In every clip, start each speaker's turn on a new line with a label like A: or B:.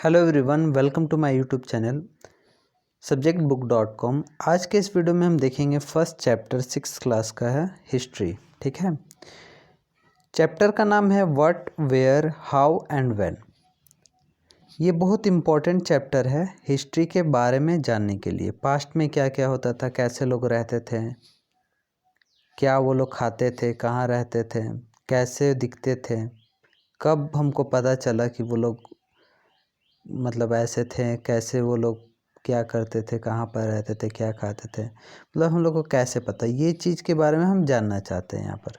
A: Hello everyone, welcome to my YouTube channel subjectbook.com। आज के इस वीडियो में हम देखेंगे फर्स्ट चैप्टर 6 क्लास का है हिस्ट्री। ठीक है, चैप्टर का नाम है what, where, how and when. ये बहुत इम्पोर्टेंट चैप्टर है हिस्ट्री के बारे में जानने के लिए। पास्ट में क्या क्या होता था, कैसे लोग रहते थे, क्या वो लोग खाते थे, कहाँ रहते थे, कैसे दिखते थे, कब हमको पता चला कि वो लोग मतलब ऐसे थे, कैसे वो लोग क्या करते थे, कहाँ पर रहते थे, क्या खाते थे, मतलब हम लोग को कैसे पता, ये चीज़ के बारे में हम जानना चाहते हैं यहाँ पर।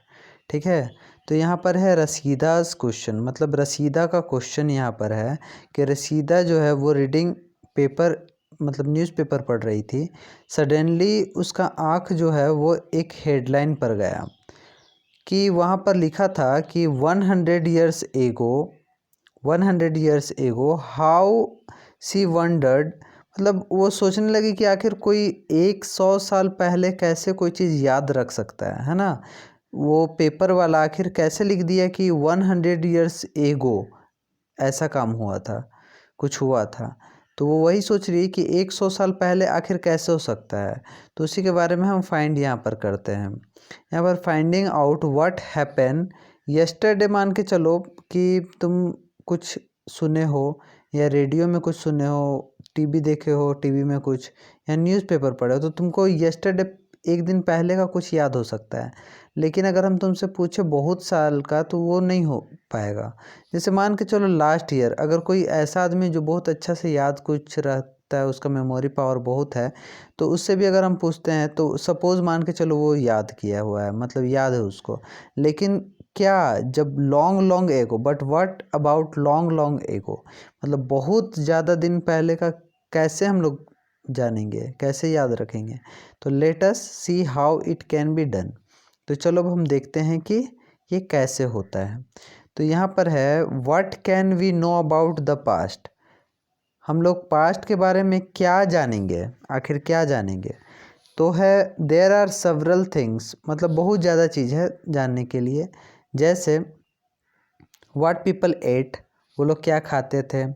A: ठीक है, तो यहाँ पर है रसीदास क्वेश्चन, मतलब रसीदा का क्वेश्चन यहाँ पर है कि रसीदा जो है वो रीडिंग पेपर मतलब न्यूज़पेपर पढ़ रही थी। सडनली उसका आँख जो है वो एक हेडलाइन पर गया कि वहाँ पर लिखा था कि 100 years ago how she wondered, मतलब वो सोचने लगी कि आखिर कोई 100 साल पहले कैसे कोई चीज़ याद रख सकता है ना। वो पेपर वाला आखिर कैसे लिख दिया कि 100 years ago ऐसा काम हुआ था, कुछ हुआ था। तो वो वही सोच रही है कि 100 साल पहले आखिर कैसे हो सकता है। तो उसी के बारे में हम फाइंड यहाँ पर करते हैं। यहाँ पर finding out what happen yesterday मान के चलो कि तुम कुछ सुने हो या रेडियो में कुछ सुने हो, टीवी देखे हो, टीवी में कुछ या न्यूज़पेपर पढ़े हो, तो तुमको यस्टरडे एक दिन पहले का कुछ याद हो सकता है। लेकिन अगर हम तुमसे पूछे बहुत साल का तो वो नहीं हो पाएगा। जैसे मान के चलो लास्ट ईयर, अगर कोई ऐसा आदमी जो बहुत अच्छा से याद कुछ रहता है, उसका मेमोरी पावर बहुत है, तो उससे भी अगर हम पूछते हैं तो सपोज़ मान के चलो वो याद किया हुआ है, मतलब याद है उसको। लेकिन क्या जब long long ago, but what about long long ago, मतलब बहुत ज़्यादा दिन पहले का कैसे हम लोग जानेंगे, कैसे याद रखेंगे। तो let us see how it can be done. तो चलो अब हम देखते हैं कि ये कैसे होता है। तो यहाँ पर है what can we know about the past, हम लोग पास्ट के बारे में क्या जानेंगे, आखिर क्या जानेंगे। तो है देयर आर सेवरल थिंग्स, मतलब बहुत ज़्यादा चीज़ है जानने के लिए। जैसे व्हाट पीपल एट, वो लोग क्या खाते थे,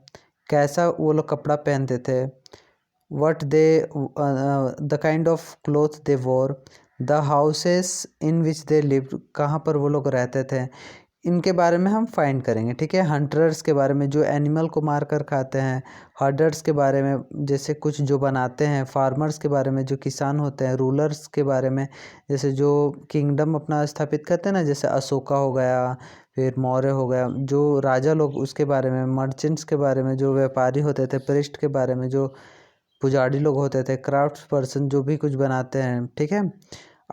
A: कैसा वो लोग कपड़ा पहनते थे, what they the kind of cloth they wore, the houses in which they live, कहाँ पर वो लोग रहते थे, इनके बारे में हम फाइंड करेंगे। ठीक है, हंटर्स के बारे में जो एनिमल को मार कर खाते हैं, हर्डर्स के बारे में जैसे कुछ जो बनाते हैं, फार्मर्स के बारे में जो किसान होते हैं, रूलर्स के बारे में जैसे जो किंगडम अपना स्थापित करते हैं ना, जैसे अशोका हो गया, फिर मौर्य हो गया, जो राजा लोग, उसके बारे में, मर्चेंट्स के बारे में, जो व्यापारी होते थे, प्रिस्ट के बारे में, जो पुजारी लोग होते थे, क्राफ्ट्स पर्सन जो भी कुछ बनाते हैं। ठीक है,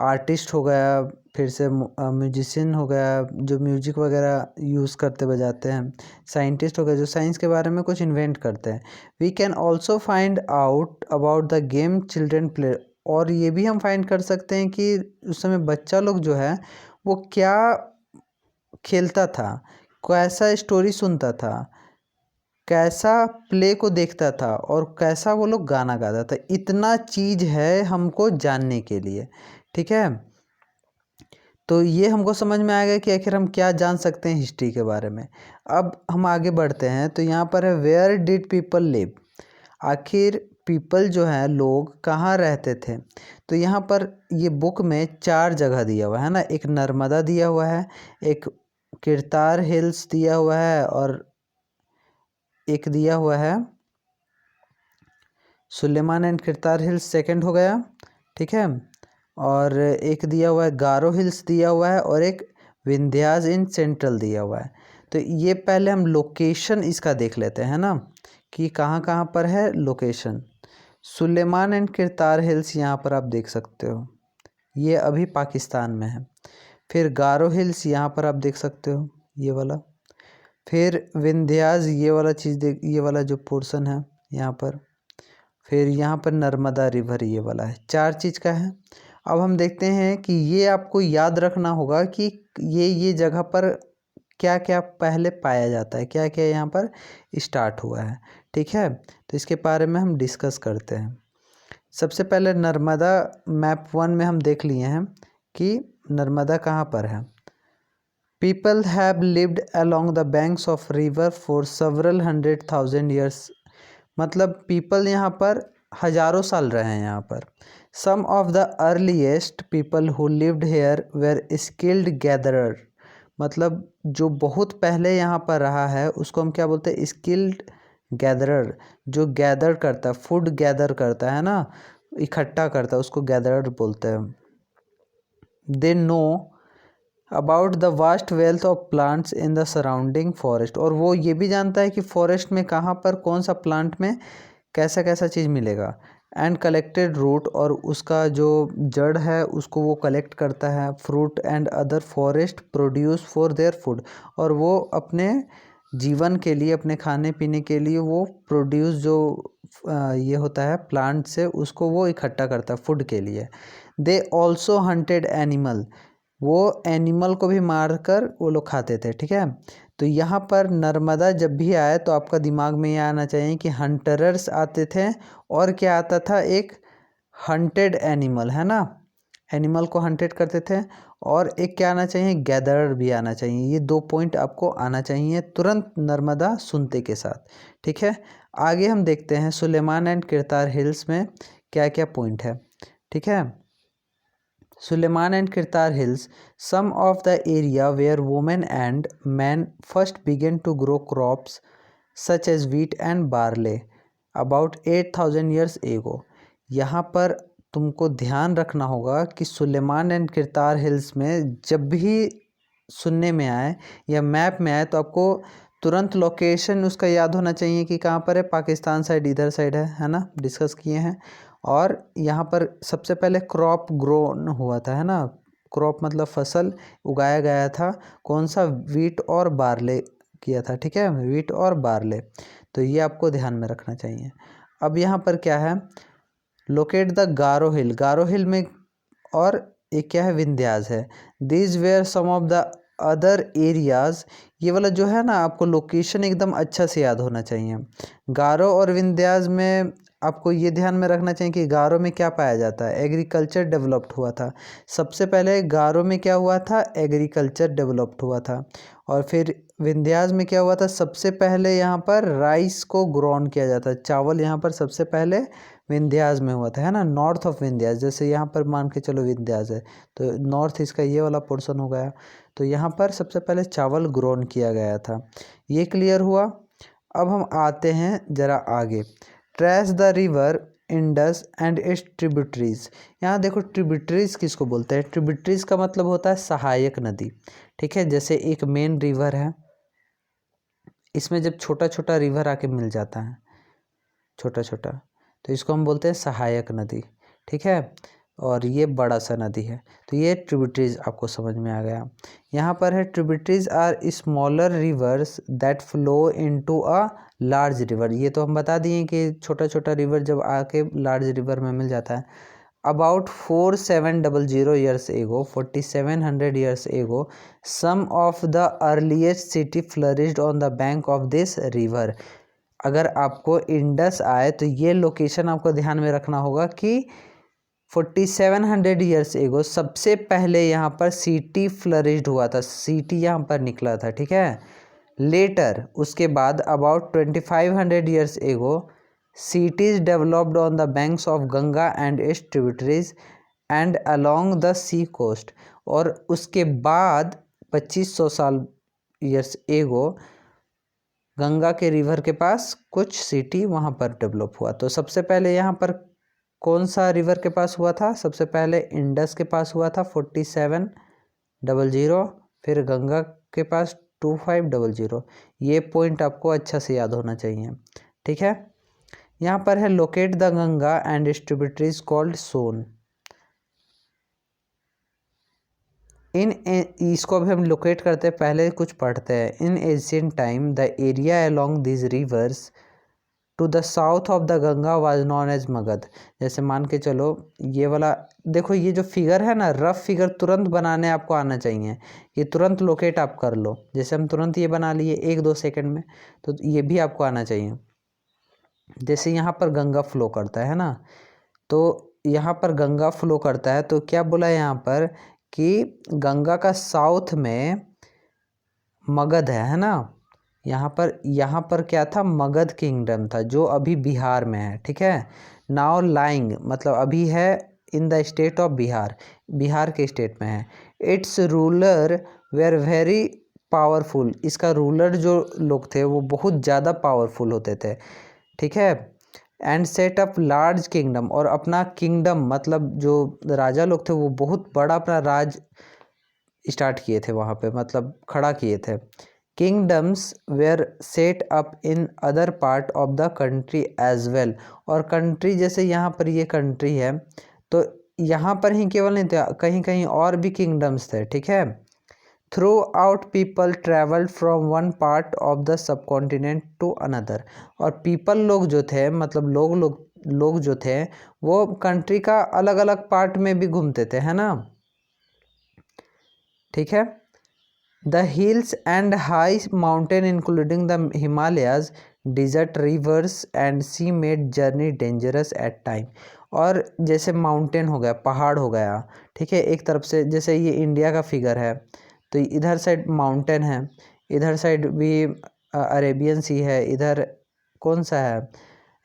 A: आर्टिस्ट हो गया, फिर से म्यूजिशियन हो गया जो म्यूजिक वगैरह यूज़ करते बजाते हैं, साइंटिस्ट हो गया जो साइंस के बारे में कुछ इन्वेंट करते हैं। We can also find out about the game children play, और ये भी हम फाइंड कर सकते हैं कि उस समय बच्चा लोग जो है वो क्या खेलता था, कैसा स्टोरी सुनता था, कैसा प्ले को देखता था, और कैसा वो लोग गाना गाता था। इतना चीज़ है हमको जानने के लिए। ठीक है, तो ये हमको समझ में आ गया कि आखिर हम क्या जान सकते हैं हिस्ट्री के बारे में। अब हम आगे बढ़ते हैं। तो यहाँ पर है वेयर डिड पीपल लिव, आखिर पीपल जो है लोग कहाँ रहते थे। तो यहाँ पर ये बुक में 4 जगह दिया हुआ है ना, एक नर्मदा दिया हुआ है, एक किरतार हिल्स दिया हुआ है, और एक दिया हुआ है Sulaiman and Kirthar hills second हो गया। ठीक है, और एक दिया हुआ है गारो हिल्स दिया हुआ है, और एक विंध्यास इन सेंट्रल दिया हुआ है। तो ये पहले हम लोकेशन इसका देख लेते हैं ना कि कहाँ कहाँ पर है location. Sulaiman and Kirthar hills यहाँ पर आप देख सकते हो, ये अभी पाकिस्तान में है। फिर गारो हिल्स यहाँ पर आप देख सकते हो, ये वाला। फिर विंध्यास, ये वाला चीज़ देख, ये वाला जो पोर्शन है यहाँ पर। फिर यहाँ पर नर्मदा रिवर, ये वाला है। 4 चीज़ का है। अब हम देखते हैं कि ये आपको याद रखना होगा कि ये जगह पर क्या क्या पहले पाया जाता है, क्या क्या यहाँ पर स्टार्ट हुआ है। ठीक है, तो इसके बारे में हम डिस्कस करते हैं। सबसे पहले नर्मदा मैप 1 में हम देख लिए हैं कि नर्मदा कहाँ पर है। People have lived along the banks of river for several 100,000 years, मतलब पीपल यहाँ पर हजारों साल रहे हैं यहाँ पर। Some of the earliest people who lived here were skilled gatherer, मतलब जो बहुत पहले यहाँ पर रहा है उसको हम क्या बोलते हैं, स्किल्ड गैदरर। जो गैदर करता है, फूड गैदर करता है ना, इकट्ठा करता है, उसको गैदरर बोलते हैं। They know about the vast wealth of plants in the surrounding forest, और वो ये भी जानता है कि फॉरेस्ट में कहाँ पर कौन सा प्लांट में कैसा कैसा चीज़ मिलेगा। एंड कलेक्टेड रूट, और उसका जो जड़ है उसको वो कलेक्ट करता है। Fruit and other forest produce for their food, और वो अपने जीवन के लिए, अपने खाने पीने के लिए वो प्रोड्यूस जो ये होता है प्लांट से, उसको वो इकट्ठा करता है फूड के लिए। दे ऑल्सो हंटेड एनिमल, वो एनिमल को भी मार कर वो लोग खाते थे, ठीक है। तो यहाँ पर नर्मदा जब भी आए तो आपका दिमाग में ये आना चाहिए कि हंटरर्स आते थे, और क्या आता था, एक हंटेड एनिमल, है ना, एनिमल को हंटेड करते थे, और एक क्या आना चाहिए, गैदरर भी आना चाहिए। ये 2 पॉइंट आपको आना चाहिए तुरंत नर्मदा सुनते के साथ, ठीक है। आगे हम देखते हैं सुलेमान एंड किरतार हिल्स में क्या क्या पॉइंट है, ठीक है। Suleiman and Kirtar Hills, some of the area where women and men first began to grow crops such as wheat and barley about 8,000 years ago। यहाँ पर तुमको ध्यान रखना होगा कि सुलेमान एंड किरतार हिल्स में जब भी सुनने में आए या मैप में आए तो आपको तुरंत लोकेशन उसका याद होना चाहिए कि कहाँ पर है। पाकिस्तान साइड, इधर साइड है ना, डिस्कस किए हैं। और यहाँ पर सबसे पहले क्रॉप ग्रोन हुआ था, है ना, क्रॉप मतलब फसल उगाया गया था, कौन सा, वीट और बारले किया था, ठीक है, वीट और बारले। तो ये आपको ध्यान में रखना चाहिए। अब यहाँ पर क्या है, लोकेट द गारो हिल, गारो हिल में, और एक क्या है, विंध्याज है। These were some of the other areas, ये वाला जो है ना, आपको लोकेशन एकदम अच्छा से याद होना चाहिए। गारो और विंध्याज में आपको ये ध्यान में रखना चाहिए कि गारो में क्या पाया जाता है, एग्रीकल्चर डेवलप्ड हुआ था। सबसे पहले गारो में क्या हुआ था, एग्रीकल्चर डेवलप्ड हुआ था। और फिर विंध्याज में क्या हुआ था, सबसे पहले यहाँ पर राइस को ग्रोन किया जाता है, चावल यहाँ पर सबसे पहले विंध्याज में हुआ था, है ना, नॉर्थ ऑफ विंध्याज। जैसे यहाँ पर मान के चलो विंध्याज है तो नॉर्थ इसका ये वाला पोर्शन हो गया। तो यहाँ पर सबसे पहले चावल ग्रोन किया गया था, ये क्लियर हुआ। अब हम आते हैं ज़रा आगे। Trace the river Indus and its tributaries. यहाँ देखो ट्रिब्यूटरीज किसको बोलते हैं, ट्रिब्यूटरीज का मतलब होता है सहायक नदी, ठीक है। जैसे एक मेन रिवर है, इसमें जब छोटा छोटा रिवर आके मिल जाता है, छोटा छोटा, तो इसको हम बोलते हैं सहायक नदी, ठीक है। और ये बड़ा सा नदी है, तो ये ट्रिब्यूटरीज आपको समझ में आ गया। यहाँ पर है tributaries are smaller rivers that flow into a large river. ये तो हम बता दिए कि छोटा छोटा रिवर जब आके लार्ज रिवर में मिल जाता है। अबाउट 4700 ईयर्स एगो, 4700 years ago, some of the earliest city flourished on the bank of this river. अगर आपको इंडस आए तो ये लोकेशन आपको ध्यान में रखना होगा कि 4700 ईयर्स एगो सबसे पहले यहाँ पर सिटी फ्लरिश्ड हुआ था, सिटी यहाँ पर निकला था, ठीक है। लेटर उसके बाद about 2500 years ago cities developed on the banks of Ganga and its tributaries and along the sea coast। और उसके बाद 2500 साल ईयर्स एगो गंगा के रिवर के पास कुछ सिटी वहाँ पर डेवलप हुआ। तो सबसे पहले यहाँ पर कौन सा रिवर के पास हुआ था, सबसे पहले इंडस के पास हुआ था 4700, फिर गंगा के पास 2500। ये पॉइंट आपको अच्छा से याद होना चाहिए, ठीक है। यहाँ पर है locate the Ganga and its tributaries called Son. इसको भी हम लोकेट करते हैं, पहले कुछ पढ़ते हैं। In ancient time the area along this rivers to the south of the Ganga was known as Magadha. जैसे मान के चलो ये वाला देखो, ये जो फिगर है ना, रफ फिगर तुरंत बनाने आपको आना चाहिए, ये तुरंत लोकेट आप कर लो। जैसे हम तुरंत ये बना लिए 1-2 सेकंड में, तो ये भी आपको आना चाहिए। जैसे यहाँ पर गंगा फ्लो करता है ना, तो यहाँ पर गंगा फ्लो करता है, तो क्या बोला यहाँ पर कि गंगा का साउथ में मगध है ना, यहाँ पर क्या था, मगध किंगडम था जो अभी बिहार में है, ठीक है। नाउ लाइंग मतलब अभी है in the state of Bihar, Bihar के स्टेट में है। It's ruler were very powerful, इसका रूलर जो लोग थे वो बहुत ज़्यादा पावरफुल होते थे, ठीक है। And set up large kingdom, और अपना किंगडम मतलब जो राजा लोग थे वो बहुत बड़ा अपना राज स्टार्ट किए थे वहाँ पे, मतलब खड़ा किए थे। Kingdoms were set up in other part of the country as well, और कंट्री जैसे यहाँ पर ये कंट्री है तो यहाँ पर ही केवल नहीं थे, कहीं कहीं और भी किंगडम्स थे, ठीक है। Throughout people travel from one part of the subcontinent to another, और पीपल लोग जो थे मतलब लोग जो थे वो कंट्री का अलग अलग पार्ट में भी घूमते थे, है ना, ठीक है। The hills and high mountain including the Himalayas, desert, rivers and sea made journey dangerous at time, और जैसे माउंटेन हो गया, पहाड़ हो गया, ठीक है, एक तरफ से जैसे ये इंडिया का फिगर है तो इधर साइड माउंटेन है, इधर साइड भी अरेबियन सी है, इधर कौन सा है,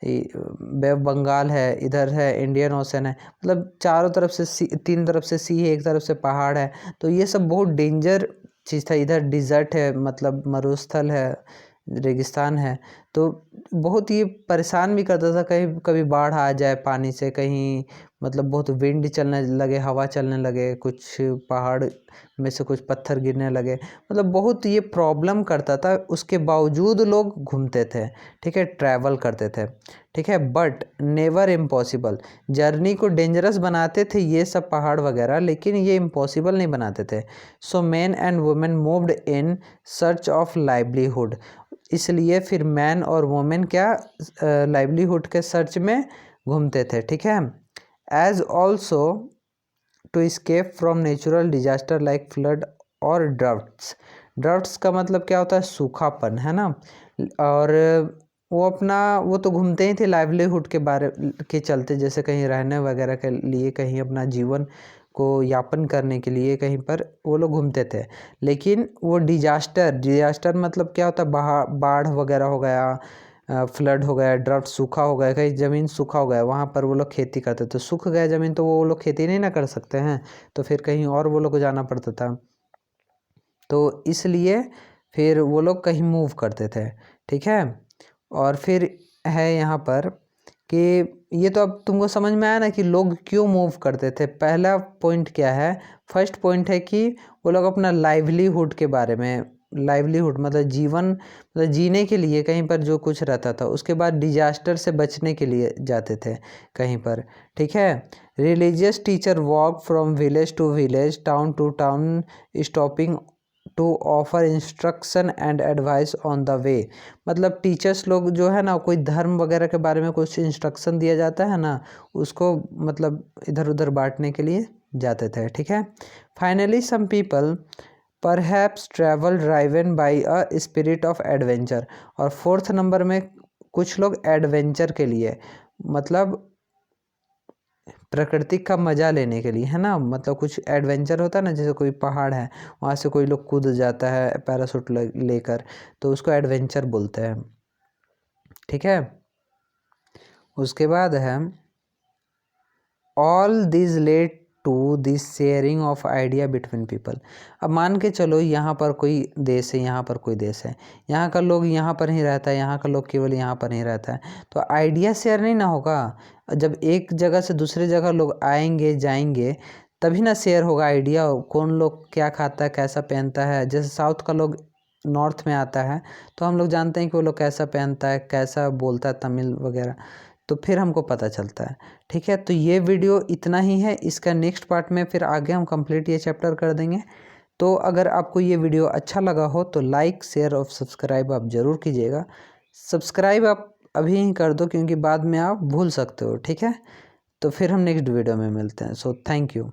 A: बे ऑफ बंगाल है, इधर है इंडियन ओशन है, मतलब चारों तरफ से सी, तीन तरफ से सी है, एक तरफ से पहाड़ है, तो ये सब बहुत डेंजर चीज़ था। इधर डिज़र्ट है मतलब मरुस्थल है, रेगिस्तान है, तो बहुत ये परेशान भी करता था, कहीं कभी बाढ़ आ जाए पानी से, कहीं मतलब बहुत विंड चलने लगे, हवा चलने लगे, कुछ पहाड़ में से कुछ पत्थर गिरने लगे, मतलब बहुत ये प्रॉब्लम करता था, उसके बावजूद लोग घूमते थे, ठीक है, ट्रैवल करते थे, ठीक है। बट नेवर इम्पॉसिबल, जर्नी को डेंजरस बनाते थे ये सब पहाड़ वगैरह, लेकिन ये इम्पॉसिबल नहीं बनाते थे। So man and women moved in search of livelihood, इसलिए फिर मैन और वुमेन क्या लाइवलीहुड के सर्च में घूमते थे, ठीक है। As also to escape from natural disaster like flood और ड्राफ्ट्स, ड्राफ्ट्स का मतलब क्या होता है, सूखापन, है ना, और वो तो घूमते ही थे लाइवलीहुड के बारे के चलते, जैसे कहीं रहने वगैरह के लिए, कहीं अपना जीवन को यापन करने के लिए कहीं पर वो लोग घूमते थे। लेकिन वो डिजास्टर मतलब क्या होता है, बाढ़ वगैरह हो गया, फ्लड हो गया, ड्राफ्ट सूखा हो गया, कहीं ज़मीन सूखा हो गया, वहाँ पर वो लोग खेती करते, तो सूख गया ज़मीन तो वो लोग खेती नहीं ना कर सकते हैं, तो फिर कहीं और वो लोग को जाना पड़ता था, तो इसलिए फिर वो लोग कहीं मूव करते थे, ठीक है। और फिर है यहाँ पर कि ये तो अब तुमको समझ में आया ना कि लोग क्यों मूव करते थे। पहला पॉइंट क्या है, फर्स्ट पॉइंट है कि वो लोग अपना लाइवलीहुड के बारे में, लाइवलीहुड मतलब जीवन, मतलब जीने के लिए कहीं पर जो कुछ रहता था, उसके बाद डिजास्टर से बचने के लिए जाते थे कहीं पर, ठीक है। Religious teacher walk from village to village, town to town, stopping to offer instruction and advice on the way, मतलब टीचर्स लोग जो है ना, कोई धर्म वगैरह के बारे में कुछ इंस्ट्रक्शन दिया जाता है ना, उसको मतलब इधर उधर बांटने के लिए जाते थे, ठीक है। Finally some people perhaps travel driven by a spirit of adventure, और फोर्थ नंबर में कुछ लोग एडवेंचर के लिए, मतलब प्रकृति का मज़ा लेने के लिए, है ना, मतलब कुछ एडवेंचर होता है ना, जैसे कोई पहाड़ है वहाँ से कोई लोग कूद जाता है पैराशूट लेकर, तो उसको एडवेंचर बोलते हैं, ठीक है। उसके बाद है all this led to this sharing of idea between people. अब मान के चलो यहाँ पर कोई देश है, यहाँ पर कोई देश है, यहाँ का लोग यहाँ पर ही रहता है, यहाँ का लोग केवल यहाँ पर ही रहता है, तो आइडिया शेयर नहीं ना होगा। जब एक जगह से दूसरे जगह लोग आएंगे जाएंगे तभी ना शेयर होगा आइडिया, कौन लोग क्या खाता है, कैसा पहनता है, जैसे साउथ का लोग नॉर्थ में आता है तो हम लोग जानते हैं कि वो लोग कैसा पहनता है, कैसा बोलता है, तमिल वगैरह, तो फिर हमको पता चलता है, ठीक है। तो ये वीडियो इतना ही है, इसका नेक्स्ट पार्ट में फिर आगे हम कंप्लीट ये चैप्टर कर देंगे। तो अगर आपको ये वीडियो अच्छा लगा हो तो लाइक शेयर और सब्सक्राइब आप ज़रूर कीजिएगा। सब्सक्राइब आप अभी ही कर दो क्योंकि बाद में आप भूल सकते हो, ठीक है। तो फिर हम नेक्स्ट वीडियो में मिलते हैं। So thank you.